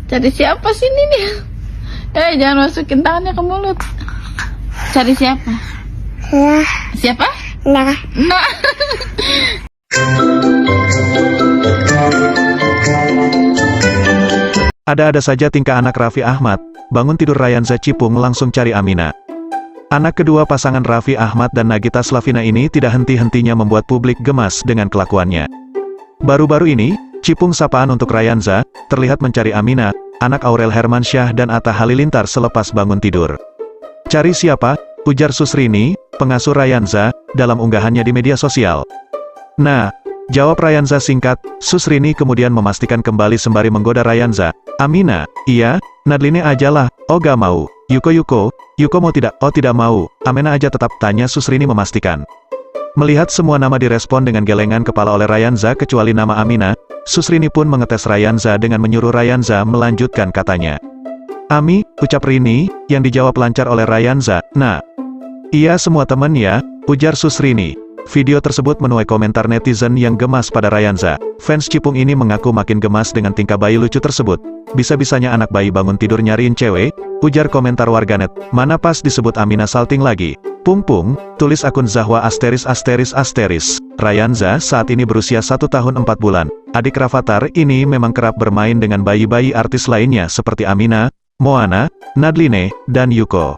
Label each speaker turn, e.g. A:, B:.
A: Cari siapa sini nih? Jangan masukin tangannya ke mulut. Cari siapa?
B: Nah,
A: Siapa?
B: nah.
A: Nah.
C: Ada-ada saja tingkah anak Raffi Ahmad, bangun tidur Rayanza Cipung langsung cari Amina. Anak kedua pasangan Raffi Ahmad dan Nagita Slavina ini tidak henti-hentinya membuat publik gemas dengan kelakuannya. Baru-baru ini, Cipung sapaan untuk Rayanza, terlihat mencari Amina, anak Aurel Hermansyah dan Atta Halilintar selepas bangun tidur. Cari siapa? Ujar Susrini, pengasuh Rayanza, dalam unggahannya di media sosial. Nah, jawab Rayanza singkat, Susrini kemudian memastikan kembali sembari menggoda Rayanza. Amina, iya, Nadline ajalah, oh gak mau. Yuko mau tidak, oh tidak mau, Amina aja tetap, tanya Susrini memastikan. Melihat semua nama direspon dengan gelengan kepala oleh Rayanza kecuali nama Amina, Susrini pun mengetes Rayanza dengan menyuruh Rayanza melanjutkan katanya. Ami, ucap Rini, yang dijawab lancar oleh Rayanza, nah. Iya semua temen ya, ujar Susrini. Video tersebut menuai komentar netizen yang gemas pada Rayanza. Fans Cipung ini mengaku makin gemas dengan tingkah bayi lucu tersebut. Bisa-bisanya anak bayi bangun tidur nyariin cewek, ujar komentar warganet. Mana pas disebut Amina salting lagi. Pung, tulis akun Zahwa *****. Rayanza saat ini berusia 1 tahun 4 bulan. Adik Rafathar ini memang kerap bermain dengan bayi-bayi artis lainnya seperti Amina, Moana, Nadline, dan Yuko.